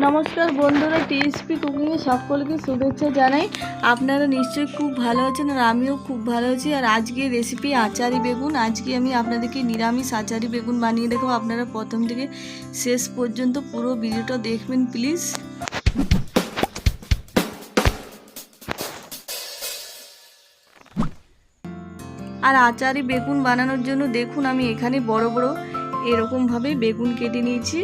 নমস্কার বন্ধুরা, টিএসপি কুকিংয়ে সকলকে শুভেচ্ছা জানাই। আপনারা নিশ্চয়ই খুব ভালো আছেন আর আমিও খুব ভালো আছি। আর আজকে রেসিপি আচারি বেগুন। আজকে আমি আপনাদেরকে নিরামিষ আচারি বেগুন বানিয়ে দেখাবো। আপনারা প্রথম থেকে শেষ পর্যন্ত পুরো ভিডিওটা দেখবেন প্লিজ। আর আচারি বেগুন বানানোর জন্য দেখুন আমি এখানে বড় বড় এরকমভাবে বেগুন কেটে নিয়েছি।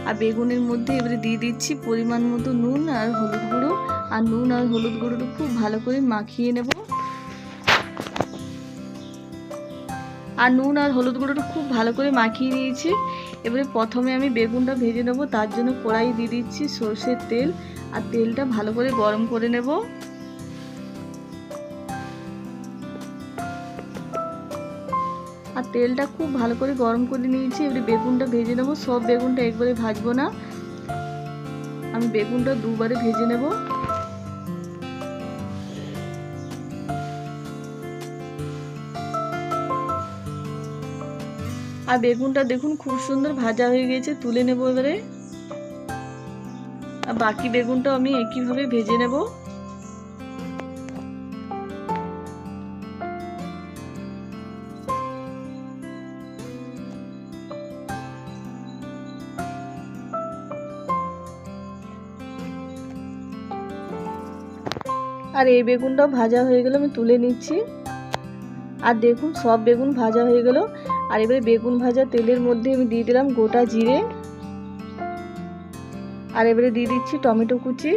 আর বেগুনের মধ্যে এবারে দিয়ে দিচ্ছি পরিমাণ মতো নুন আর হলুদ গুঁড়ো। আর নুন আর হলুদ গুঁড়োটা খুব ভালো করে মাখিয়ে নেব। আর নুন আর হলুদ গুঁড়োটা খুব ভালো করে মাখিয়ে নিয়েছি। এবারে প্রথমে আমি বেগুনটা ভেজে নেব। তার জন্য কড়াই দিয়ে দিচ্ছি সরষের তেল। আর তেলটা ভালো করে গরম করে নেব। আর তেলটা খুব ভালো করে গরম করে নিয়েছি। এবারে বেগুনটা ভেজে নেব। সব বেগুনটা একবারে ভাজবো না, আমি বেগুনটা দুবারে ভেজে নেব। আর বেগুনটা দেখুন খুব সুন্দর ভাজা হয়ে গেছে, তুলে নেব এবারে। আর বাকি বেগুনটাও আমি একইভাবে ভেজে নেব। আর এই বেগুনটাও ভাজা হয়ে গেল, আমি তুলে নিচ্ছি। আর দেখুন সব বেগুন ভাজা হয়ে গেল। আর এবারে বেগুন ভাজা তেলের মধ্যে আমি দিয়ে দিলাম গোটা জিরে। আর এবারে দিয়ে দিচ্ছি টমেটো কুচি।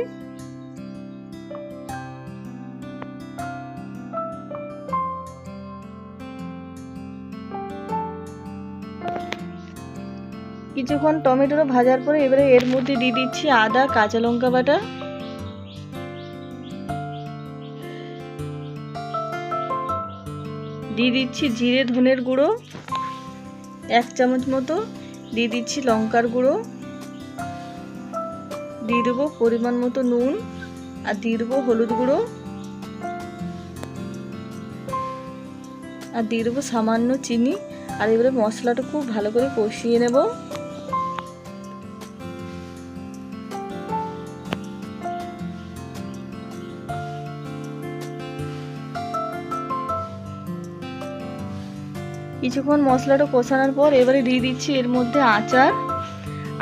কিছুক্ষণ টমেটো ভাজার পরে এবারে এর মধ্যে দিয়ে দিচ্ছি আদা কাঁচা লঙ্কা বাটা। দিয়ে দিচ্ছি জিরে ধনের গুঁড়ো 1 চামচ মতো। দিয়ে দিচ্ছি লঙ্কার গুঁড়ো। দিয়ে দেবো পরিমাণ মতো নুন। আর দিয়ে দেবো হলুদ গুঁড়ো। আর দিয়ে দেবো সামান্য চিনি। আর এবারে মশলাটা খুব ভালো করে কষিয়ে নেব। কিছুক্ষণ মশলাটা কষানোর পর এবারে দিয়ে দিচ্ছি এর মধ্যে আচার।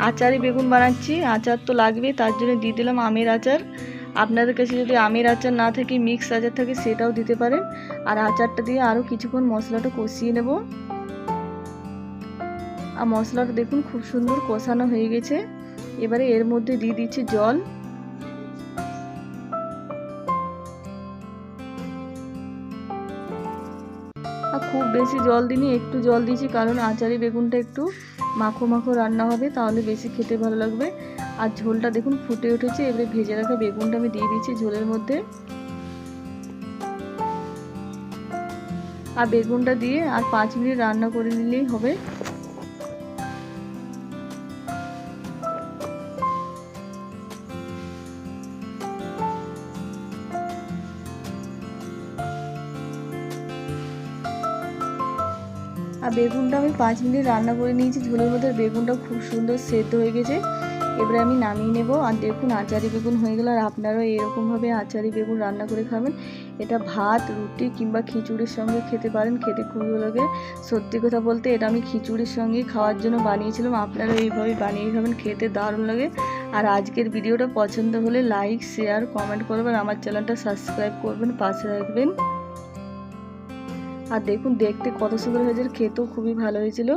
আচারে বেগুন বানাচ্ছি, আচার তো লাগবে, তার জন্য দিয়ে দিলাম আমের আচার। আপনাদের কাছে যদি আমের আচার না থাকে, মিক্স আচার থাকে, সেটাও দিতে পারেন। আর আচারটা দিয়ে আরও কিছুক্ষণ মশলাটা কষিয়ে নেব। আর মশলাটা দেখুন খুব সুন্দর কষানো হয়ে গেছে। এবারে এর মধ্যে দিয়ে দিচ্ছি জল। আর খুব বেশি জল দিইনি, একটু জল দিয়েছি, কারণ আচারি বেগুনটা একটু মাখো মাখো রান্না হবে, তাহলে বেশি খেতে ভালো লাগবে। আর ঝোলটা দেখুন ফুটে উঠেছে। এবারে ভেজে রাখা বেগুনটা আমি দিয়ে দিচ্ছি ঝোলের মধ্যে। আর বেগুনটা দিয়ে আর 5 মিনিট রান্না করে নিলেই হবে। আর বেগুনটা আমি 5 মিনিট রান্না করে নিয়েছি ঝোলের মধ্যে। বেগুনটা খুব সুন্দর সেদ্ধ হয়ে গেছে। এবারে আমি নামিয়ে নেব। আর দেখুন আচারি বেগুন হয়ে গেল। আর আপনারাও এরকমভাবে আচারি বেগুন রান্না করে খাবেন। এটা ভাত, রুটি কিংবা খিচুড়ির সঙ্গে খেতে পারেন, খেতে খুবই ভালো লাগে। সত্যি কথা বলতে এটা আমি খিচুড়ির সঙ্গে খাওয়ার জন্য বানিয়েছিলাম। আপনারাও এইভাবে বানিয়ে খাবেন, খেতে দারুণ লাগে। আর আজকের ভিডিওটা পছন্দ হলে লাইক, শেয়ার, কমেন্ট করবেন। আমার চ্যানেলটা সাবস্ক্রাইব করবেন, পাশে রাখবেন। আর দেখুন দেখতে কত সুন্দর হয়েছে, খেতেও খুবই ভালো হয়েছিল।